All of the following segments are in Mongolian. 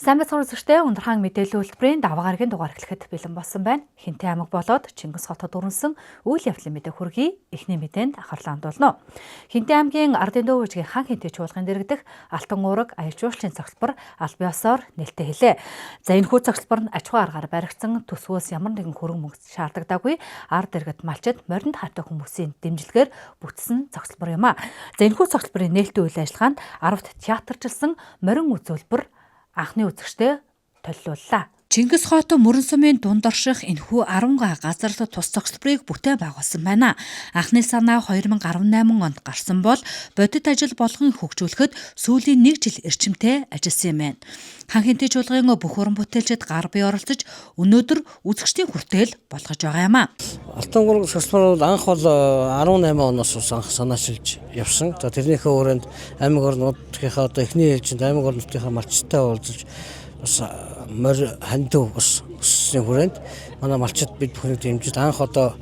Сайн мэцхан үзэгчдээ Ундрхан мэдээлэл үйлдвэрийн даваагаргийн дугаар эхлэхэд бэлэн болсон байна. Хинтээ аймаг болоод Чингис хотод өрнсөн үйл явдлын мэдээ хүргэе. Эхний мэдээнд анхаарлаа хандуулна. Хинтээ аймгийн Ардын дөө үжигийн хан хинтээ чуулган дэргэдэх Алтан уураг аяр жуулчлалын цогцлбор аль биесээр нээлттэй хэлээ. За энэ хүү цогцлбор нь аж ахуй аргаар баригдсан төсвөөс ямар нэгэн хөрөнгө мөнгө шаардагдаагүй ард иргэд малчид моринд хайртай хүмүүсийн дэмжлэгээр бүтсэн цогцлбор юм а. За энэ хүү цогцлборын нээлттэй үйл ажиллагаанд 10-т театрчилсан морин үзүүлбэр анхны үзэгчтэй толиуллаа. Чингис хотын мөрөн сумын дунд орших энэхүү 10 газар тус цогцлборыг бүтээн байгуулсан байна. Анхны санаа 2018 онд гарсан бол бодит ажил болгон хөгжүүлэхэд сүүлийн 1 жил эрчимтэй ажилласан юм байна. Хан хинтээ чуулгын бүх уран бүтээлчид гар бие оролцож өнөөдөр үзэгчдийн хүртээл болгож байгаа юм а. Алтан уураг цогцлбор анх бол 18 оноос анх санаачилж явсан. За тэрнийхээ өрөөнд аймаг орнуудынхаа одоо эхний ээлжинд аймаг орнуудынхаа малчтай уулзаж бас морь хандив бас өссөн хүрээнд манай малчид бид бүхнийг дэмжиж анх одоо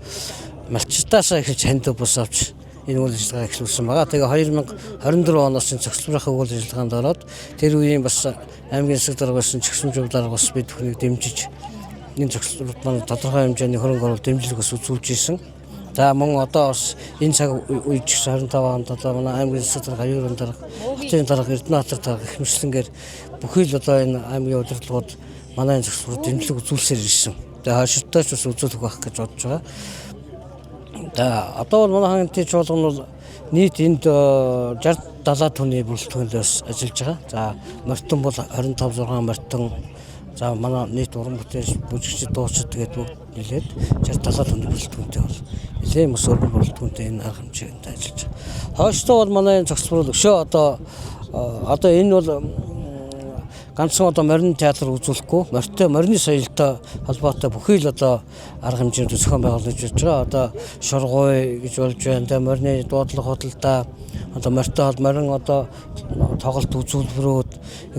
малчтаасаа эхэлж хандив бас авч энэ үйл ажиллагаа эхлүүлсэн байгаа. Тэгээ 2024 оноос энэ цогцлборын үйл ажиллагаанд ороод тэр үеийн бас аймгийн засаг дарга байсан чигсэмжүү дарга бас бид бүхнийг дэмжиж энэ цогцлборт манай тодорхой хэмжээний хөрөнгө оруулалт дэмжлэг бас үзүүлж ирсэн. За мөн одоо бас энэ цаг үед 25 онд одоо манай аймгийн засаг дарга аюулын дарга, хотын дарга, Эрдэнэбаатар дарга ихэмжлэнгээр бүхий л одоо энэ аймгийн удирдлагууд манай энэ цогцлборт дэмжлэг үзүүлсээр ирсэн. Тэгээ хойшилтойч бас үзүүлэх байх гэж бодож байгаа. За одоо бол манай хан хинтээ чуулган бол нийт энд 60-70 түүний бүрэлдэхүүнээс ажиллаж байгаа. За морьтон бол 25-6 морьтон. За манай нийт уран бүтээлч, бүжигчид, дуучид тэгээд бүгд нэлээд 60-70 түүний бүрэлдэхүүнтэй бол нэлээд мөс уран бүрэлдэхүүнтэй энэ арга хэмжээнд ажиллаж байгаа. Хойштоо бол манай энэ цогцлбор өшөө одоо энэ бол ганцхан одоо морин театр үзүүлэхгүй, морины соёлтой холбоотой бүхий л одоо арга хэмжээнд зохион байгуулж хийж байгаа. Одоо шургуй гэж болж байна. Тэгээ морины дуудлага худалдаа одоо морьтой хол морин одоо тоглолт үзүүлбэрүүд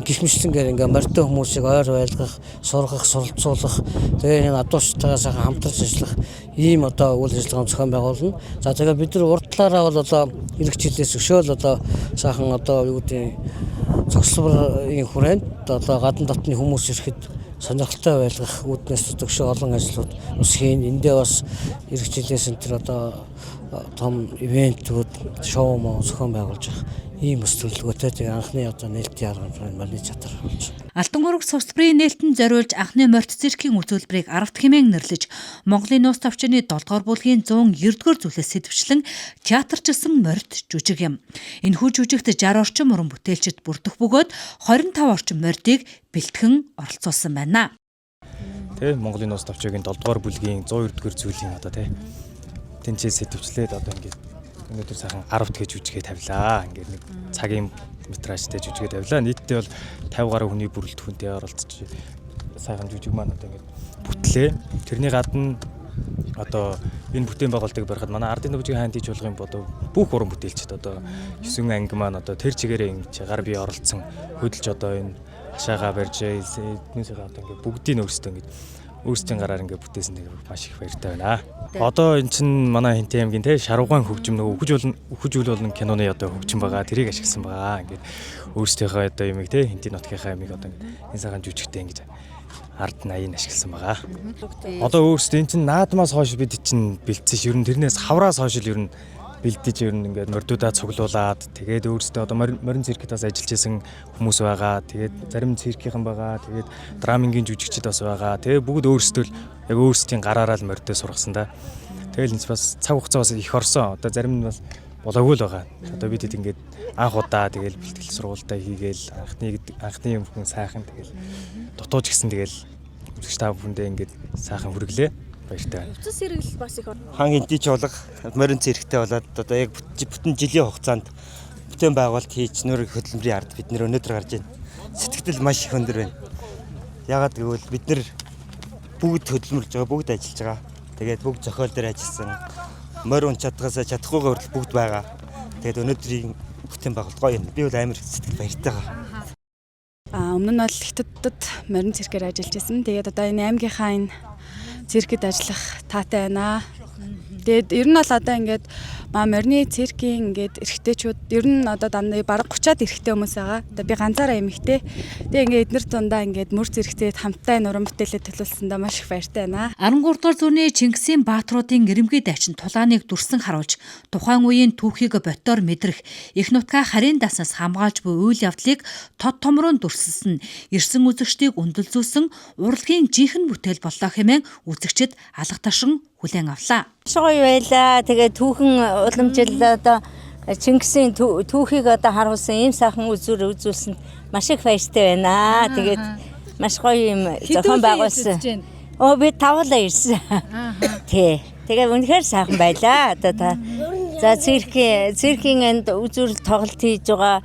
гихмичлэнгээр ингээ морьтой хүмүүсийг ойр байлгах, сургах, суралцуулах, тэгээ энэ адуучтайгаа сайхан хамтарч ажиллах ийм одоо үйл ажиллагаа зохион байгуулна. За тэгээ бид нар урд талаараа бол одоо эх жилээс өшөөл одоо сайхан одоо юу гэдэг цогцлборын хүрээнд одоо гадна дотны хүмүүс ирэхэд сонирхолтой байлгах үүднээс төгшөө олон ажлууд ус хийн. Эндээ бас эх жилээс энэ төр одоо том ивентүүд шоу зохион байгуулж байгаа. Ийм бас төлөвлөгөөтэй тэгээ анхны одоо нээлтийн арга хэмжээний морины театр болж байна. Алтан уураг цогцлборын нээлтэнд зориулж анхны морьт циркийн үзүүлбэрийг 10-т хэмээн нэрлэж Монголын нууц товчны 7-р бүлгийн 190-р зүйлээс сэдвчлэн театрчилсан морьт жүжиг юм. Энэхүү жүжигт 60 орчим уран бүтээлчид бүрдэх бөгөөд 25 орчим морьтыг бэлтгэн оролцуулсан байна. Тэ Монголын нууц товчгийн 7-р бүлгийн 190-р зүйлийн одоо тэ тэнцээ сэдвчлээд одоо ингээд өнөөдөр сайхан 10-т гэж жүжигээ тавилаа. Ингээд нэг цагийн метражтай жүжигээ тавилаа. Нийтдээ бол 50 гаруй хүний бүрэлдэхүүнтэй оролцож сайхан жүжиг маань одоо ингээд бүтлээ. Тэрний гадна одоо энэ бүтээн байгуулалтыг барихад манай Ардын дөө хан хинтээ чуулгын одоо бүх уран бүтээлчид одоо 9 анги маань одоо тэр чигээрээ ингэж гар бие оролцсон хөдөлж одоо энэ хашаага барьж эднээсээ одоо ингээд бүгдийг өөрсдөө ингээд өөрсдийн гараар ингээд бүтээсэн нэг маш их баяртай байна. Одоо эн чинь манай Хинтээ аймгийн те шарвгаан хөгжим нөгөө үхэж үл болон киноны одоо хөгжим байгаа. Тэрийг ашигласан байгаа. Ингээд өөрсдийнхөө одоо юмыг те Хинтээ нутгийнхаа юмыг одоо энэ сайхан жүжигтэй ингэж ард наян ашигласан байгаа. Одоо өөрсдөө эн чинь наадмаас хойш бид чинь бэлдсэн ш. Ер нь тэрнээс хавраас хойш ер нь бэлдэж ер нь ингээд мордуудаа цуглуулад тэгээд өөрсдөө одоо морин циркэд бас ажиллаж исэн хүмүүс байгаа. Тэгээд зарим циркийнхан байгаа. Тэгээд драмингийн жүжигчид бас байгаа. Тэгээд бүгд өөрсдөө яг өөрсдийн гараараа л мордоо сургасан да. Тэгэл энэ бас цаг хугацаа бас их орсон. Одоо зарим нь бас болоогүй л байгаа. Одоо бид хэд ингээд анх удаа тэгэл бэлтгэл сургуультаа хийгээл анхны юм хүн сайхан тэгэл дутууж гисэн тэгэл үзэгч та бүхэндээ ингээд сайхан хүргэлээ. Баяртай. Утас сэргэл бас их хан хинтээ чуулга морин цирктэй болоод одоо яг бүтэн жилийн хугацаанд бүтээн байгуулалт хийж нөр хөдөлмөрийн ард бид нэр өнөөдөр гарч байна. Сэтгэл маш их өндөр байна. Ягаад гэвэл бид нэр бүгд хөдөлмөрлж байгаа, бүгд ажиллаж байгаа. Тэгээд бүгд зохиол дээр ажилласан. Морь унч чадхаасаа чадахгүйгээр хүртэл бүгд байгаа. Тэгээд өнөөдрийн бүтээн байгуулалт гоё юм. Би бол амар сэтгэл баяртай байгаа. Өмнө нь бол Хятадд морин циркээр ажиллаж байсан. Тэгээд одоо энэ аймгийнхаа энэ циркэд ажиллах таатай байна. Тэгээд ер нь бол одоо ингээд морины циркийн ингээд эрэгтэйчүүд ер нь одоо дандаа бараг 30-аад эрэгтэй хүмүүс байгаа. Одоо би ганцаараа эмэгтэй. Тэгээд ингээд эднэр дундаа ингээд мөр зэрэгцээд хамтдаа энэ уран бүтээлээ төлөвлөсөндөө маш их баяртай байна. 13 дугаар зууны Чингисийн баатруудын ирэмгий дайчин тулааныг дүрсэн харуулж тухайн үеийн түүхийг ботоор мэдрэх их нутгаа харийн даснаас хамгаалж буй үйл явдлыг тод томрон дүрсэлсэн ирсэн үзэгчдийг өндөлзүүлсэн урлагийн жинхэнэ бүтээл боллоо хэмээн үзэгчид алга ташин хүлээн авлаа. Шой байла. Тэгээ түүхэн уламжил одоо Чингисийн түүхийг одоо харуулсан ийм сайхан үзүүлсэн маш их баяртай байна. Тэгээд маш гоё юм зохион байгуулсан. Би тавлаа ирсэн. Тий. Тэгээ үнэхээр сайхан байлаа. Одоо та за циркийн энд үзүүрэл тоглолт хийж байгаа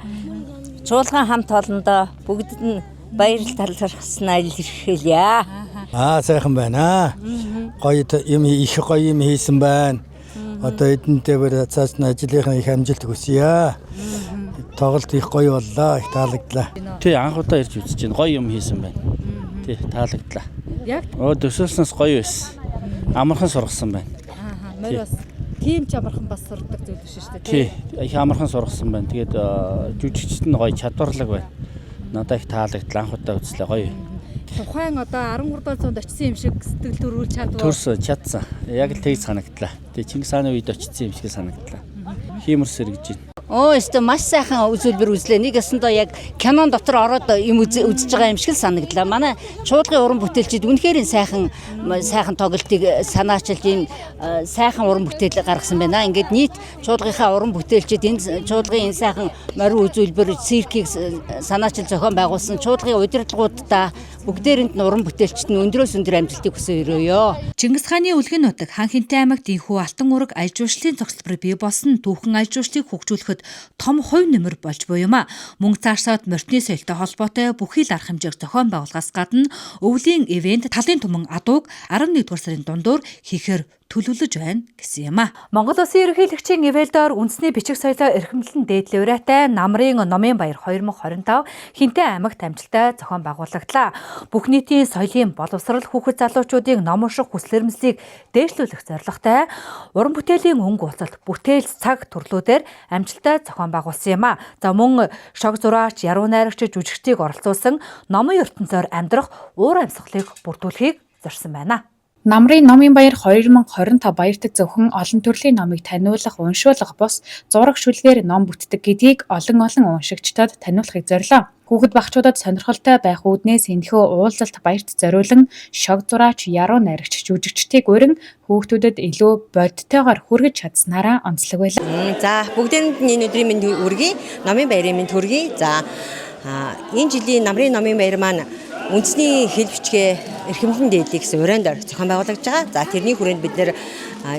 чуулган хамт олондоо бүгдэд нь баярл талархснаа илэрхийлье. Сайхан байна. Гоё юм их гоё юм хийсэн байна. Одоо эдэнтэй бүр цаашны ажлынхаа их амжилт хүсье. Тоглолт их гоё боллоо. Их таалагдлаа. Тий, анх удаа ирж үзэж байна. Гоё юм хийсэн байна. Тий, таалагдлаа. Яг төсөөлснөөс гоё байсан. Амархан сургасан байна. Морь бас тийм ч амархан бас сурдаг зүйл биш шүү дээ. Тий, их амархан сургасан байна. Тэгээд жүжигчд нь гоё чадварлаг байна. Надад их таалагдлаа. Анх удаа үзлээ гоё. Тухайн одоо 13 дугаар зуунд очсон юм шиг сэтгэл төрүүлж чадваа. Төрсөн, чадсан. Яг л тэгж санагдлаа. Тэгээ Чингис хааны үед очсон юм шиг санагдлаа. Хиймэр сэргэж байна. Өстө маш сайхан үзүүлбэр үзлээ. Нэг ясандаа яг кинон дотор ороод юм үзэж байгаа юм шиг л санагдлаа. Манай чуулгын уран бүтээлчид үнэхээр сайхан тоглолтыг санаачилж энэ сайхан уран бүтээл гаргасан байна. Ингээд нийт чуулгынхаа уран бүтээлчид энэ чуулгын энэ сайхан морин үзүүлбэр циркийг санаачил зохион байгуулсан чуулгын удирдлагуудаа бүгдээрэнд нь уран бүтээлчид нь өндрөөс өндөр амжилтыг хүсэж өрөөё. Чингис хааны үлгэн нутаг Хан Хинтээ аймагт энхүү алтан ураг аж жуулчлалын цогцлбор бий болсон түүхэн аж жуулчлалыг хөгжүүлэхэд том хувь нэмэр болж буй юм а. Мөнгө цаашаад морьтны соёлтой холбоотой бүхий л арга хэмжээг зохион байгуулахаас гадна өвлийн ивент талын түмэн адууг 11-р сарын дундуур хийхээр төлөвлөж байна гэсэн юм а. Монгол Улсын ерөнхийлөгчийн ивэлдээр үндэсний бичиг соёлоо эрхэмлэн дээдлэврээтэй намрын Номын Баяр 2025 Хинтээ аймагт амжилттай зохион байгуулагдлаа. Бүх нийтийн соёлын боловсрал хүүхэд залуучуудын ном унших хүсэл эрмэлзлийг дээшлүүлэх зорилготой уран бүтээлийн өнгө уулзалт бүтээл цаг төрлүүдээр амжилттай зохион байгуулсан юм а. За мөн шог зураач, яруу найрагч, жүжигчдийг оролцуулсан номын ертөнцөөр амьдрах уур амьсгалыг бүрдүүлэхийг зорьсон байна. Намрын Номын Баяр 2025 баяртаг зөвхөн олон төрлийн номыг таниулах, уншуулах бус зураг шүлгээр ном бүтдэг гэдгийг олон уншигчдод таниулахыг зорилоо. Хүүхэд багчуудад сонирхолтой байх үүднээс энэхүү уулзалт баярт зориулан шог зураач, яруу найрагч, жүжигчдийг урин хүүхдүүдэд илүү бодтойгоор хүргэж чадсанараа онцлог байлаа. За бүгдэнд энэ өдрийн мэнд хүргэе. Номын Баярын мэнд хүргэе. За энэ жилийн Намрын Номын Баяр маань үндэсний хэл бичгээ эрхэмлэн дээдлэх гэсэн урайндаар зохион байгуулагдж байгаа. За тэрний хүрээнд бид нэр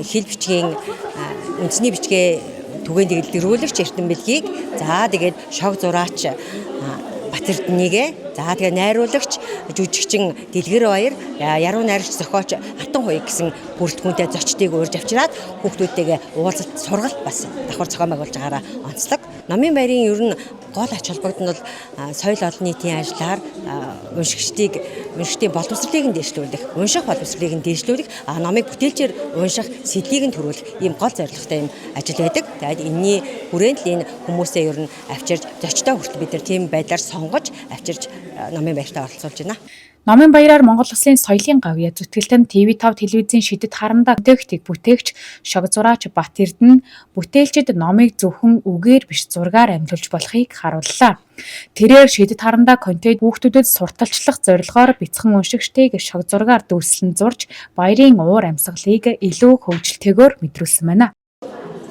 хэл бичгийн үндэсний бичгээ түгээн дэглэрүүлэгч эрдэм бэлгийг за тэгээд шог зураач Батэрднийг за тэгээ найруулагч жүжигчин Дэлгэр Баяр яруу найрагч зохиолч Алтан Хуяг гэсэн бүрэлдэхүүнтэй зочдыг урьж авчираад хүүхдүүдтэйгээ уулзалт сургалт бас давхар зохион байгуулж байгаараа онцлог. Номын Баярын ер нь гол ач холбогд нь бол соёл олон нийтийн ажлаар уншигчдын боловсролыг нь дээшлүүлэх, унших боловсролыг нь дээшлүүлэх, номыг бүтээлчээр унших сэдлийг нь төрүүлэх ийм гол зорилготой юм ажил байдаг. Тэгээд энэний хүрээнд л энэ хүмүүсээ ер нь авчирж зочдоо хүртэл бид нар тийм байдлаар сонгож авчирж Номын Баяртаа оролцуулж байна. Номын Баяраар Монгол Улсын соёлын гавьяа зүтгэлтэн TV5 телевизийн шидэт харандаа бүтээгч шог зураач Бат Эрдэнэ бүтээлчид номыг зөвхөн үгээр биш зургаар амлуулж болохыг харууллаа. Тэрээр шидэт харандаа контент хүүхдүүдэд сурталчлах зорилгоор бяцхан уншигчдыг шог зургаар дүүслэн зурж баярын уур амьсгалыг илүү хөгжилтэйгээр мэдрүүлсэн байна.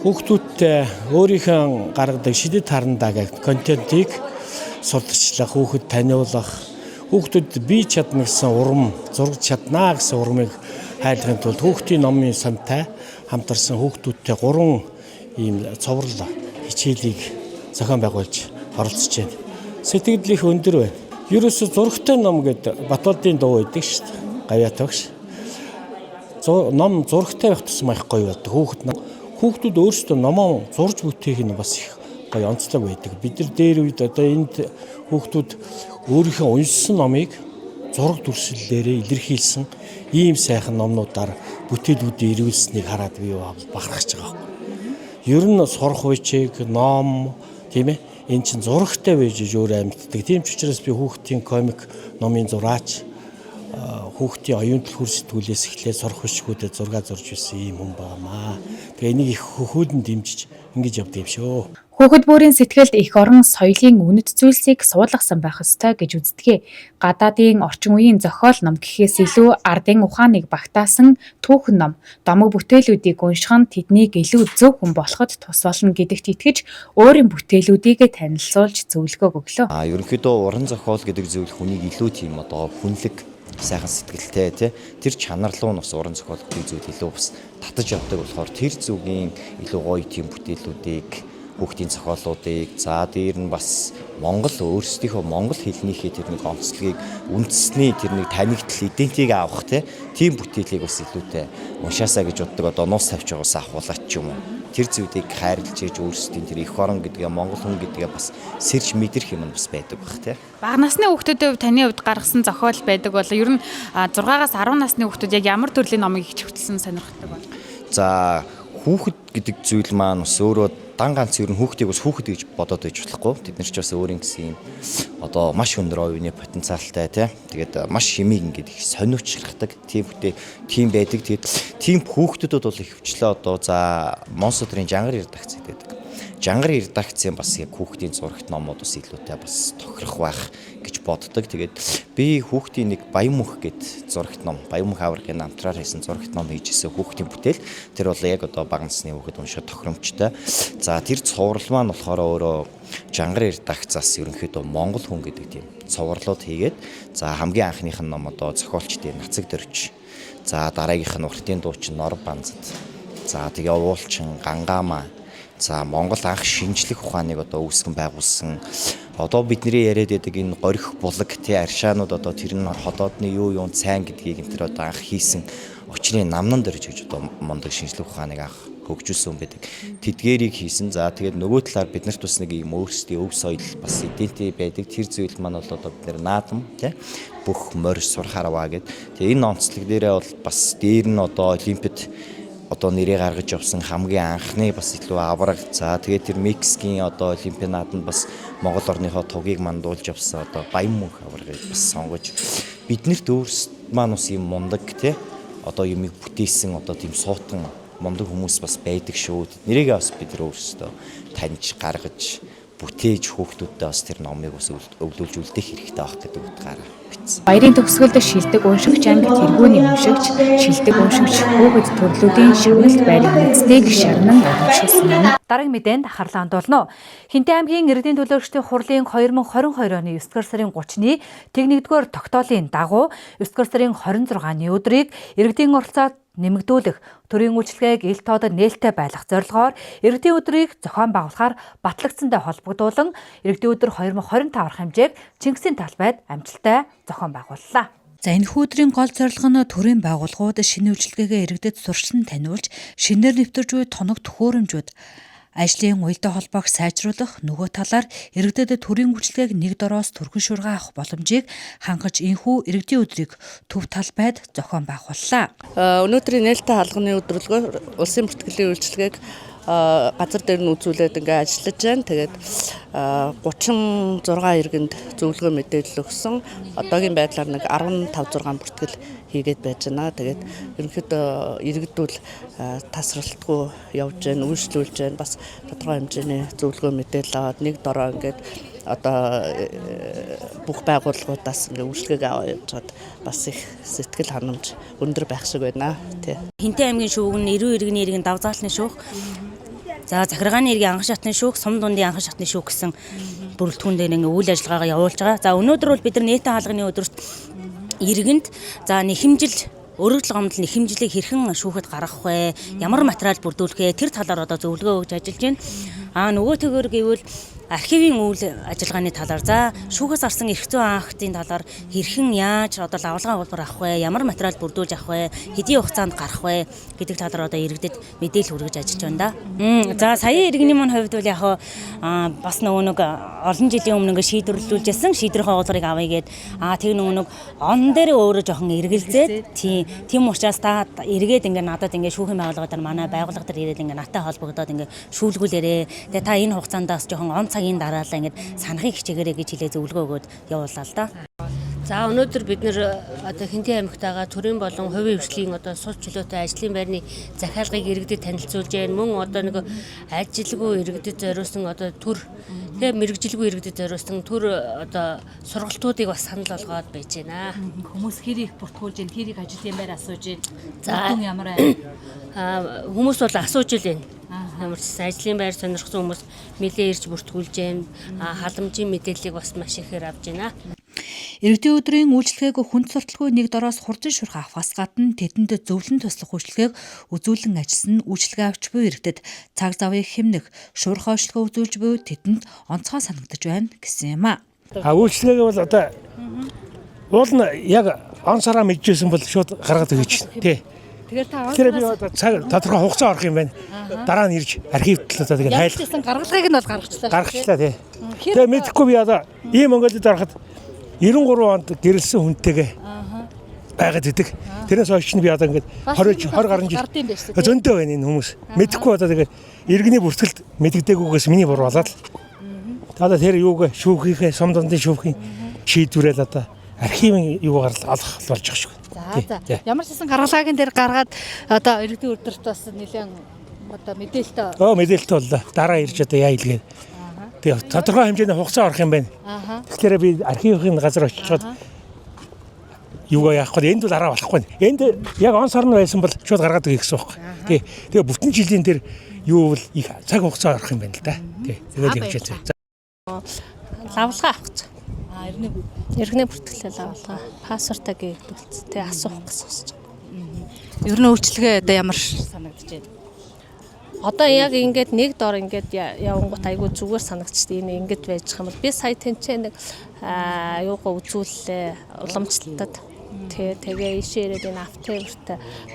Хүүхдүүдтэй өөрийнхөө гаргадаг шидэт харандаа гэх контентийг сурталчлах, хүүхэд таниулах, хүүхдүүд бие чадна гэсэн урам, зураг чаднаа гэсэн урмыг хайрлахын тулд хүүхдийн номын сантай хамтарсан хүүхдүүдтэй 3 ийм цоврал хичээлийг зохион байгуулж оролцож байна. Сэтгэл их өндөр байна. Ерөөсө зурагтай ном гэдэг Батболдын дуу байдаг шүү дээ. Гавьяатай багш. Ном зурагтай байх тусмаа их гоё байдаг. Хүүхдүүд өөрсдөө номоо зурж бүтээх нь бас их гоё онцлог байдаг. Бид нар дээр үед одоо энд хүүхдүүд өөрийнхөө уншсан номыг зураг дүрслэлээрээ илэрхийлсэн ийм сайхан номнуудаар бүтээлүүдийн ирүүлснийг хараад би бахархаж байгаа юм. Ер нь сурах үеийг ном тийм ээ эн чин зурагтай байж өөрөө амьддаг. Тийм ч учраас би хүүхдийн комик номын зураач хүүхдийн оюун төлхөр сэтгүүлээс эхлээд сурах хүчгүүдэд зураг зурж байсан юм хүн байнамаа. Тэгээ энийг их хөхүүлэн дэмжиж ингэж явдаг юм шүү. Хүүхэд бүрийн сэтгэлд эх орон соёлын үнэт зүйлсийг суулгасан байх ёстой гэж үздэг. Гадаадын орчин үеийн зохиол ном гэхээс илүү ардын ухааныг багтаасан түүхэн ном, домог бүтээлүүдийг унших нь тэднийг илүү зөв хүн болоход тус болно гэдэгт итгэж өөрийн бүтээлүүдийг танилцуулж зөвлөгөө өглөө. Ерөнхийдөө уран зохиол гэдэг зүйл хүнийг илүү тийм хүнлэг сайхан сэтгэлтэй тэр чанар руу бас уран зохиол гэдэг зүйл илүү бас татаж явдаг болохоор тэр зүгийн илүү гоё тийм бүтээлүүдийг хүүхдийн зохиолуудыг за дээр нь бас Монгол өөрсдийнхөө монгол хэлнийхээ тэр нэг онцлогийг үндэсний тэр нэг танигдл идентийг авах тийм бүтээлийг бас илүүтэй уншаасаа гэж боддог. Одоо нуус тавьж байгаас ахуулаач ч юм уу. Тэр зүйлийг хайрлж ээж өөрсдийн тэр эх орон гэдгээ монгол хүн гэдгээ бас сэрж мэдрэх юм бас байдаг бах тий. Бага насны хүүхдүүдийн хувьд таны хувьд гаргасан зохиол байдаг бол ер нь 6-аас 10 насны хүүхдүүд яг ямар төрлийн номыг их хөвтөлсөн сонирхдаг бол. За хүүхэд гэдэг зүйл маань бас өөрөө дан ганц ер нь хүүхдийг бас хүүхэд гэж бодоод байж болохгүй. Тэд нар ч бас өөрийн гэсэн юм одоо маш өндөр оюуны потенциалтай тэгээд маш хэмиг ингээд их сониучлагдаг тийм байдаг. Тэгээд тийм хүүхдүүдэд бол их хвчлээ одоо за Монсодрын жангар редакц гэдэг. Жангар редакцийн бас яг хүүхдийн зурагт номууд бас илүүтэй бас тохирох байх гэж боддог. Тэгээд би хүүхдийн нэг Баян мөнх гэд зурагт ном, Баян мөнх аваргын намтраар хийсэн зурагт ном хийжсэн хүүхдийн бүтээл. Тэр бол яг одоо бага насны хүүхэд уншаад тохиромжтой. За тэр цуврал маань болохоор өөрөө Жангар редакцаас ерөнхийдөө Монгол хүн гэдэг тийм цувралууд хийгээд за хамгийн анхных нь ном одоо зохиолчдын Нацаг Дөрвч. За дараагийнх нь Уртын дуучин Нор Банзад. За тэгээ уулчин Гангаамаа. За Монгол анх шинжлэх ухааныг одоо үүсгэн байгуулсан одоо бидний яриад байдаг энэ горих булаг аршаанууд одоо тэр нь ходоодны юу сайн гэдгийг энэ тэр одоо анх хийсэн очны намнан дөрж гэж одоо мондөг шинжлэх ухааныг анх хөгжүүлсэн байдаг. Тэдгээрийг хийсэн. За тэгээд нөгөө талаар бид нарт бас нэг юм өөрсдийн өв соёл бас идентити байдаг. Тэр зүйл маань бол одоо бид нар наадам бүх морь сурахаар аваа гэд. Тэгээ энэ онцлог дээрээ бол бас дээр нь одоо олимпиад одоо нэрээ гаргаж явсан хамгийн анхны бас илүү авраг. За тэгээд тэр Мексикийн одоо олимпиадад нь бас Монгол орныхоо тугийг мандуулж явсан одоо Баян мөнх аврагыг бас сонгож биднэрт өөрсд маань бас юм мундаг одоо юмыг бүтээсэн одоо тийм суутан мундаг хүмүүс бас байдаг шүү. Нэрийгээ бас бид нар өөрсдөө таньж гаргаж бүтээж хүүхдүүдтэй бас тэр номыг бас өвлүүлж үлдээх хэрэгтэй байх гэдэг утгаараа бичсэн. Баярын төгсгөлд шилдэг уншигч анги тэргүүний уншигч, шилдэг уншигч хүүхэд төрлүүдийн шагналт байрыг эздэг шагнан урамшуулсан юм. Дараагийн мэдээнд анхаарлаа хандуулно. Хинтээ аймгийн иргэдийн төлөөлөгчдийн хурлын 2022 оны 9 дугаар сарын 30-ны Тэг-1-р тогтоолын дагуу 9 дугаар сарын 26-ны өдрийг иргэдийн оролцоод нэмэгдүүлэх, төрийн үйлчлэгээг ил тоодод нээлттэй байлгах зорилгоор иргэдийн өдрийг зохион байгуулахаар батлагдсантай холбогдуулан иргэдийн өдөр 2025 арга хэмжээг Чингисийн талбайд амжилттай зохион байгууллаа. За энэ өдрийн гол зорилго нь төрийн байгууллагууд шинэ үйлчлэгээгээ иргэдэд сурчлан таниулж, шинээр нэвтэрж буй тоног төхөөрөмжүүд ажлын уялдаа холбоог сайжруулах, нөгөө талаар иргэдэд төрийн үйлчлэгээг нэг дороос түргэн шуурга авах боломжийг хангаж энэхүү иргэдийн өдрийг төв талбайд зохион байгууллаа. Өнөөдрийн нээлттэй хаалганы өдрөлгөөр улсын бүртгэлийн үйлчлэгээг газар дээр нь үзүүлээд ингээ ажиллаж байна. Тэгээд 36 иргэнд зөвлөгөө мэдээлэл өгсөн. Одоогийн байдлаар нэг 15-6 бүртгэл хийгээд байж байна. Тэгээд ерөнхийдөө иргэдүүл тасралтгүй явж байна, үйлчлүүлж байна. Бас тодорхой хэмжээний зөвлөгөө мэдээлэл аваад нэг дороо ингээд одоо бүх байгууллагуудаас ингээ үйлчлэгийг аваад явжгаад бас их сэтгэл ханамж өндөр байх шиг байна. Хинтээ аймгийн шүүг нь 90 иргэний иргэн давзаалтны шүүх. За захиргааны иргэн анхан шатны шүүх, сум дундын анхан шатны шүүх гэсэн бүрэлдэхүүн дээр ингээ үйл ажиллагаагаа явуулж байгаа. За өнөөдөр бол бид нар нийтийн хаалганы өдөрт иргэнд за нэхэмжил өргөдөл гомдол нэхэмжлийг хэрхэн шүүхэд гаргах вэ? Ямар материал бүрдүүлэх вэ? Тэр талаар одоо зөвлөгөө өгж ажиллаж байна. Нөгөөтэйгөр гэвэл архивын үйл ажиллагааны талаар за шүүхээс гарсан эрх зүйн актын талаар хэрхэн яаж одоо лавлгаа хөлбөр авах вэ, ямар материал бүрдүүлж авах вэ, хэдийн хугацаанд гарах вэ гэдэг талаар одоо иргэдэд мэдээлэл хүргэж ажиллаж байна да. За сая иргэний маань хувьд бол яг бас нөгөө нэг олон жилийн өмнө шийдвэрлүүлжсэн шийдвэрийн хуулбарыг авъя гээд тэг нөгөө он дээр өөрөө жоохон эргэлзээд тийм учраас та эргээд ингээ надад ингээ шүүхийн байгууллагаар манай байгууллага дээр ирээд ингээ наттай холбогдоод ингээ шүүлгүүлээрээ тэгээ та энэ хугацаандаас жоохон он цагийн дараалал ингээд санахыг хичээгээрэй гэж хэлээ зөвлөгөө өгөөд явууллаа л да. За өнөөдөр бид нэр одоо Хинтээ аймагтайгаа төрийн болон хувийн хвшлийн одоо сул чөлөөтэй ажлын байрны захиалгыг иргэдэд танилцуулж байна. Мөн одоо нэг ажилгүй иргэдэд зориулсан одоо төр тэгээ мэрэгжилгүй иргэдэд зориулсан төр одоо сургалтуудыг бас санал болгоод байж байна. Хүмүүс хэрийг бүртгүүлж байна, хэрийг ажлын байр асууж байна. За ямар хүмүүс бол асууж л байна. Ямар ч ажлын байр сонирхсан хүмүүс нэлээ ирж бүртгүүлж байна. Халамжийн мэдээллийг бас маш ихээр авж байна. Иргэдийн өдрийн үйлчлэгээг хүнд сурталгүй нэг дороос хурдан шүрх авахаас гадна тэдэнд зөвлөн туслах үйлчлэгээг үзүүлэн ажилласан үйлчлэгээ авч буй иргэдэд цаг завыг хэмнэх, шуурх ойшлогоо үзүүлж буй тэдэнд онцгой санагдаж байна гэсэн юм а. Үйлчлэгээ бол одоо уул нь яг он сараа мэдчихсэн бол шууд гаргаад өгч чинь тий. Тэгэхээр би одоо цаг тодорхой хугацаа орох юм байна. Дараа нь ирж архивт л одоо тэгээд хайлтсан гаргалгыг нь бол гаргачлаа тий. Тэгээ мэдэхгүй би одоо ийм Монголд ороход 93 онд гэрэлсэн хүнтэйгээ байгаад идэг. Тэрнээс хойш нь би одоо ингээд 20 гаруй жил зөндөө байна энэ хүмүүс. Мэдэхгүй одоо тэгээд иргэний бүртгэлд мэддэггүйгээс миний буруу болоод одоо тэр юуг шүүхийнхээ сум дундын шүүхийн шийдвэрэл одоо архивын юугаар л олох болж байгаа шүү. За ямар ч гэсэн гаргалгаагийн дээр гаргаад одоо иргэдийн өдөрт бас нэлээд одоо мэдээлэлтэй мэдээлэлтэй боллоо. Дараа ирж одоо яа илгээд тэгээ тодорхой хэмжээний хугацаа орох юм байна. Тэгэхээр би архивын газар очиод юугаа яах вэ? Энд бол араа болохгүй. Энд яг он сарн байсан бол шууд гаргаад өгөх гэсэн үг. Тий. Тэгээ бүтэн жилийн тэр юу бол их цаг хугацаа орох юм байна л да. Тий. Тэгээд явж байгаа. Лавлгаа авах гэж. Иргэний бүртгэлээ лавлгаа. Пассвортаа гэвэл тэгээ асуух гэсэн юм. Ер нь үйлчлэгээ одоо ямар санагдаж байна? Одоо яг ингээд нэг дор ингээд явангууд айгүй зүгээр санагдчих. Энэ ингээд байж байгаа юм бол би сая тэнцээ нэг юугаа үзүүллээ уламжлалтад. Тэгээ ишээ ирээд энэ автоверт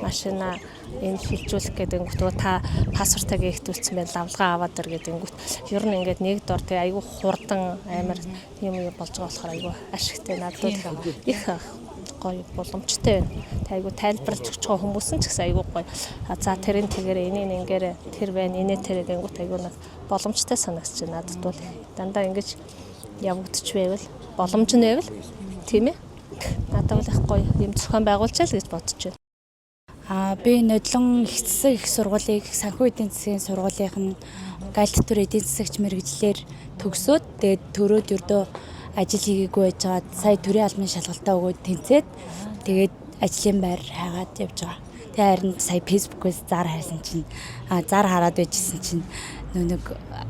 машина энэ шилжүүлэх гэдэг нь та пассвортаа гэхтүүлсэн байл лавлгаа аваад ир гэдэг нь ер нь ингээд нэг дор тэгээ айгүй хурдан амар юм болж байгаа болохоор айгүй ашигтай надад их гоё боломжтой байна. Айгу тайлбарлаж өгч байгаа хүмүүс нь ч гэсэн айгу гоё. За тэрэн тэгээрээ энийг ингээрээ тэр байна, инээ тэр гэнгүүт айгу нэг боломжтой санагдаж байна. Надад бол дандаа ингэж явагдчих байвал боломж нь байвал тийм ээ. Надад бол их гоё юм зохион байгуулчаа л гэж бодож байна. Би нодлон ихцсэн их сургуулийг санхүү эдийн засгийн сургуулийн галт төр эдийн засагч мэрэгжлэр төгсөөд тэгээд төрөөд ердөө ажил хийгээгүй байж байгаа. Сая төрийн албаны шалгалтаа өгөөд тэнцээд тэгээд ажлын байр хайгаад явж байгаа. Тэгээд харин сая фэйсбүүкээс зар хайсан чинь зар хараад байжсэн чинь нэг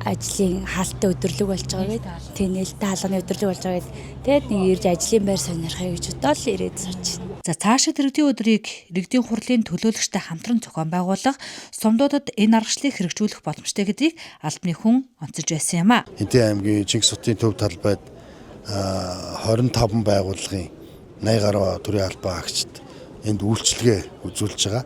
ажлын хаалттай өдөрлөг болж байгаа гэд. Тийм нээлттэй хаалганы өдөрлөг болж байгаа гэд. Тэгээд нэг ирж ажлын байр сонирхъя гэж бодоод л ирээд сууж байна. За цаашид иргэдийн өдрийг иргэдийн хурлын төлөөлөгчтэй хамтран зохион байгуулах, сумдуудад энэ аргачлалыг хэрэгжүүлэх боломжтой гэдгийг албаны хүн онцолж байсан юм а. Хинтээ аймгийн Чингис хотын төв талбайд 25 байгууллагын 80 гаруй төрийн албан агчид энд үйлчлэгээ үзүүлж байгаа.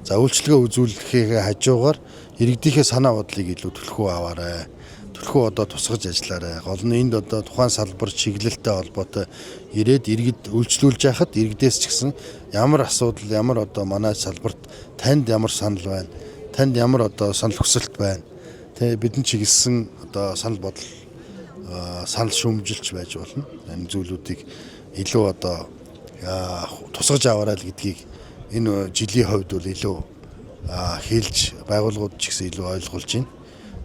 За үйлчлэгээ үзүүлэхээ хажуугаар иргэдийнхээ санаа бодлыг илүү төлхөө аваарай. Төлхөө одоо тусгаж ажиллаарай. Гол нь энд одоо тухайн салбар чиглэлтэй холбоотой ирээд иргэд үйлчлүүлж яхад иргэдээс ч гэсэн ямар асуудал, ямар одоо манай салбарт танд ямар санал байна. Танд ямар одоо санал хүсэлт байна. Тэ бидний чиглэсэн одоо санал бодол санал шүүмжилж байж болно. Энэ зүйлүүдийг илүү одоо тусгаж аваарай л гэдгийг энэ жилийн хувьд бол илүү хэлж байгууллагууд ч гэсэн илүү ойлгуулж байна.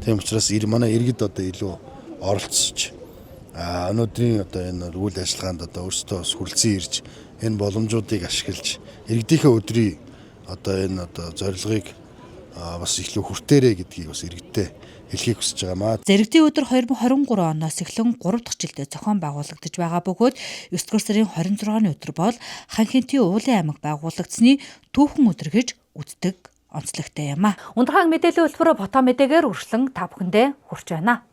Тийм учраас манай иргэд одоо илүү оролцож өнөөдрийн одоо энэ үйл ажиллагаанд одоо өөрсдөө хүрэлцэн ирж энэ боломжуудыг ашиглаж иргэдийнхээ өдрийн одоо энэ одоо зорилгыг бас илүү хүртээрэй гэдгийг бас иргэдтэй хэлхийг хүсэж байгаамаа. Иргэдийн өдөр 2023 оноос эхлэн 3 дахь жилдээ зохион байгуулагдаж байгаа бөгөөд 9 дугаар сарын 26-ны өдөр бол Ханхинтийн уулын аймаг байгуулагдсны түүхэн өдөр гэж үздэг онцлогтой юм а. Ундрахаан мэдээллийн хөтөлбөрөөр Ботоо мэдээгээр үргэлжлэн та бүхэндээ хүрч байна.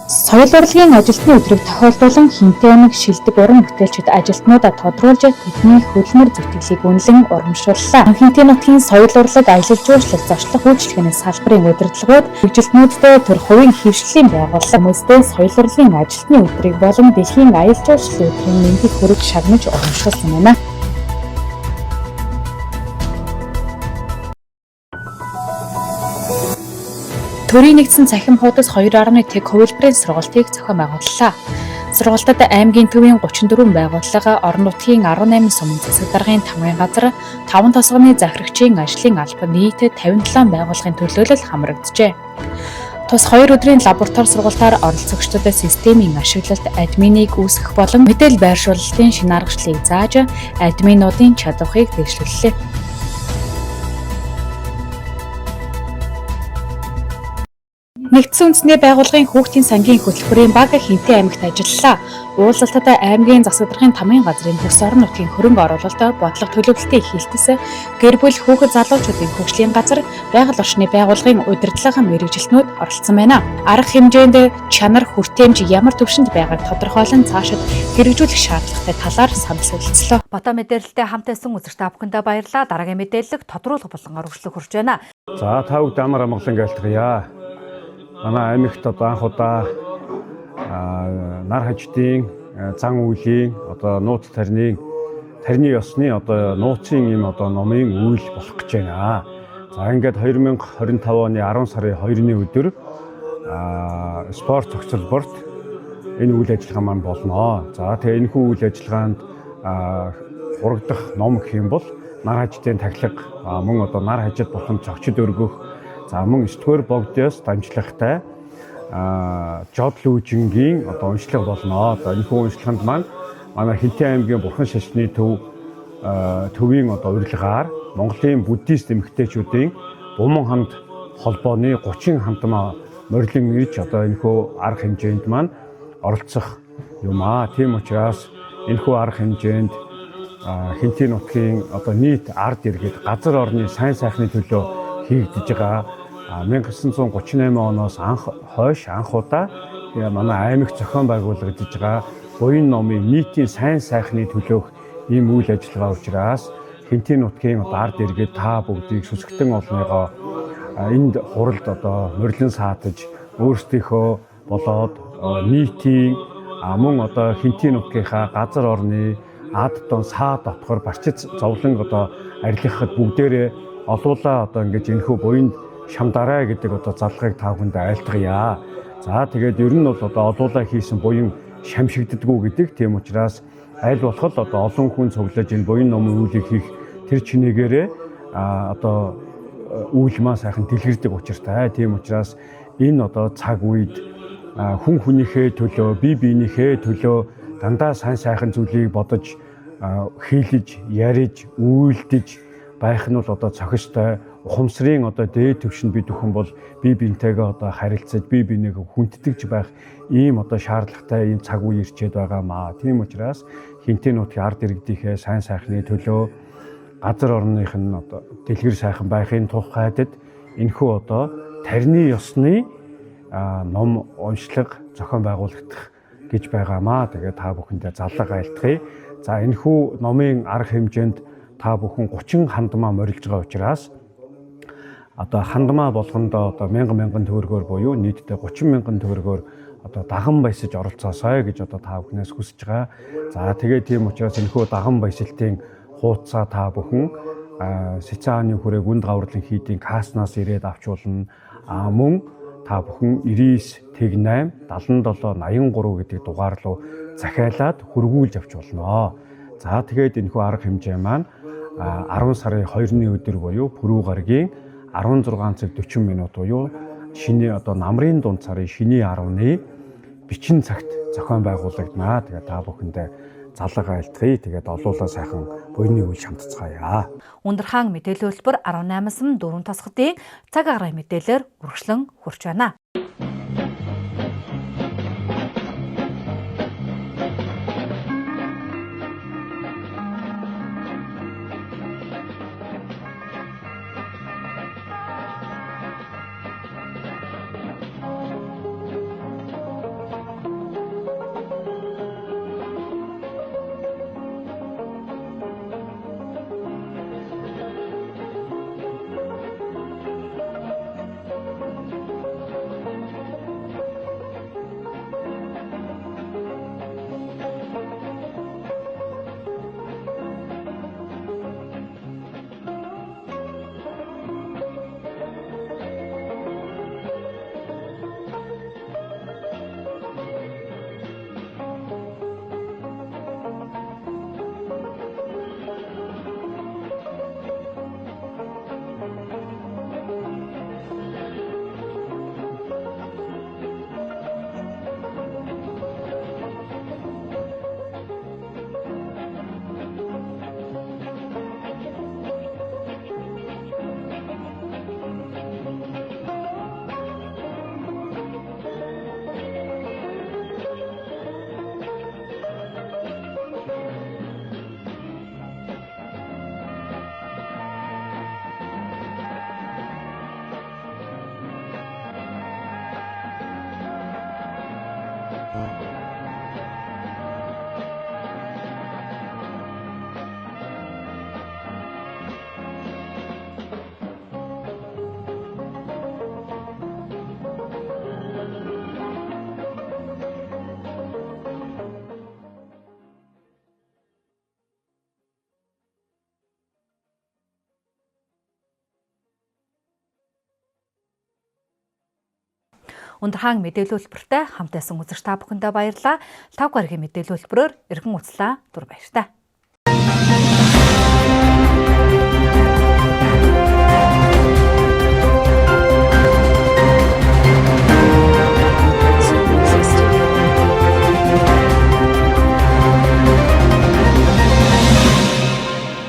Соёл урлагийн ажилтны өдрийг тохиолдуулан Хинтээ аймаг шилдэг уран бүтээлчид ажилтнуудаа тодруулж тэдний хөдөлмөр зүтгэлийг үнэлэн урамшууллаа. Хинтээ нутгийн соёл урлаг, аялал жуулчлал, зочлох үйлчлэгээний салбарын удирдлагууд ажилтнуудтай төр хувийн хэвшлийн байгууллага хүмүүстээ соёл урлагийн ажилтны өдрийг болон дэлхийн аялал жуулчлалын өдрийн мэндийг хүргэж шагнаж урамшуулсан байна. Төрийн нэгдсэн цахим хуудас 2.1 хувилбарын сургалтыг зохион байгууллаа. Сургалтад аймгийн төвийн 34 байгууллага, орон нутгийн 18 сумын засаг даргын 5 газар, 5 тосгоны захирагчийн ажлын алба нийт 57 байгууллагын төлөөлөл хамрагджээ. Тус 2 өдрийн лаборатори сургалтаар оролцогчдод системийн ашиглалт, админийг үүсгэх болон мэдээлэл байршуулалтын шинэ аргачлалыг зааж, админуудын чадварыг дэвшлүүллээ. Нэгдсэн үндэсний байгууллагын хүүхдийн сангийн хөтөлбөрийн баг Хинтээ аймагт ажиллалаа. Уулзалтад аймгийн засаг даргын 5 газрын бүс орон нутгийн хөрөнгө оруулалт, бодлого төлөвлөлтийн хилтэс, гэр бүл хүүхэд залуучуудын хөгжлийн газар, байгаль орчны байгууллагын удирдлага мэргэжилтнүүд оролцсон байна. Арга хэмжээнд чанар хүртээмж ямар төвшөнд байгааг тодорхойлон цаашид хэрэгжүүлэх шаардлагатай талаар санал солилцлоо. Бата мэдээлэлтэй хамт байсан үзэгч та бүхэндээ баярлалаа. Дараагийн мэдээлэл тодруулах болон өргөжлөх хүрч байна. За та бүгд амар амгалан айлтгая. Манай аймагт одоо анх удаа нар хаждын зан үйлийн одоо нууц тарны ёсны одоо нууцын юм одоо номын үйл болох гэж байна. За ингээд 2025 оны 10 сарын 2-ны өдөр спорт цогцлборт энэ үйл ажиллагаа маань болно. За тэгээ энэхүү үйл ажиллагаанд хурагдах ном гэх юм бол нар хаждын тахилга мөн одоо нар хажид булхан зочид өргөх за мөн 9-р богдоос дамжлагтай жодлүүжингийн одоо уншлага болно. Одоо энэ хүн уншлаганд маань манай Хинтээ аймгийн Бурхан шашны төвийн одоо урилгаар Монголын буддист эмэгтэйчүүдийн Буман хамт холбооны 30 хамтмаа морилон ирж одоо энэхүү арга хэмжээнд маань оролцох юм аа. Тийм учраас энэхүү арга хэмжээнд Хинтээ нутгийн одоо нийт ард иргэд газар орны сайн сайхны төлөө хийгдэж байгаа 1938 оноос хойш анх удаа манай аймаг зохион байгуулагдаж байгаа буян номын нийтийн сайн сайхны төлөөх ийм үйл ажиллагаа учраас Хинтээ нутгийн ард иргэд та бүгдийг сүсгтэн олныгоо энд хуралд одоо морилон саатаж өөрсдийнхөө болоод нийтийн мөн одоо Хинтээ нутгийнхаа газар орны ад тон саа дотгор барчид зовлон одоо арилгахад бүгдээрээ олуулаа одоо ингэж энэхүү буянд шамдараа гэдэг одоо залгыг та бүхэнд айлтгая. За тэгээд ер нь бол одоо олуулаа хийсэн буян шамшигддаггүй гэдэг. Тийм учраас аль болох одоо олон хүн цуглаж энэ буян номын үйлийг хийх тэр чинээгээрээ одоо үйл маа сайхан дэлгэрдэг учиртай. Тийм учраас энэ одоо цаг үед хүн хүнийхээ төлөө, бие биенийхээ төлөө дандаа сайн сайхан зүйлийг бодож хийлэж, ярьж, үйлдэж байх нь бол одоо цохистой ухамсарын одоо дээд түвшинд бид бүхэн бол бие биентэйгээ одоо харилцаж бие биенийгээ хүндэтгэж байх ийм одоо шаардлагатай ийм цаг үе ирчээд байгаамаа. Тийм учраас Хинтээ нутгийн ард иргэдийнхээ сайн сайхны төлөө газар орных нь одоо дэлгэр сайхан байхын тухайд энэхүү одоо тарны ёсны ном уншлага зохион байгуулагдах гэж байгаамаа. Тэгээд та бүхэндээ заллага айлтгая. За энэхүү номын арга хэмжээнд та бүхэн 30 хандмаа морилж байгаа учраас одоо хандмаа болгондоо одоо 1000 төгрөгөөр буюу нийтдээ 30,000 төгрөгөөр одоо даган баясаж оролцоосой гэж одоо та бүхнээс хүсэж байгаа. За тэгээд тийм учраас энэхүү даган баясалтын хуудасаа та бүхэн Сэцааны хүрээг үнд гаврлан хийдийн каснаас ирээд авчуулна. Мөн та бүхэн 99 тэг 8 77 83 гэдэг дугаар руу захиалаад хөргүүлж авч болно. За тэгээд энэхүү арга хэмжээ маань 10 сарын 2-ны өдөр буюу пүрэв гарагийн 16 цаг 40 минут буюу шинэ одоо намрын дунд сарын шиний 10-ны бичин цагт зохион байгуулагдана. Тэгээд та бүхэндээ заллага айлтгая. Тэгээд олуулаа сайхан буйны үйл шамтцгаая. Ундрахаан мэдээлэл хөтөлбөр 18-сан 4 тосгодын цаг агаарын мэдээлэлээр үргэлжлэн хүрч байна. Өндөр хаан мэдээлэл хэлбэртэй хамт байсан үзэгч та бүхэндээ баярлалаа. 5 гарагийн мэдээлэл хэлбэрээр эргэн уулзлаа. Түр баярлалаа.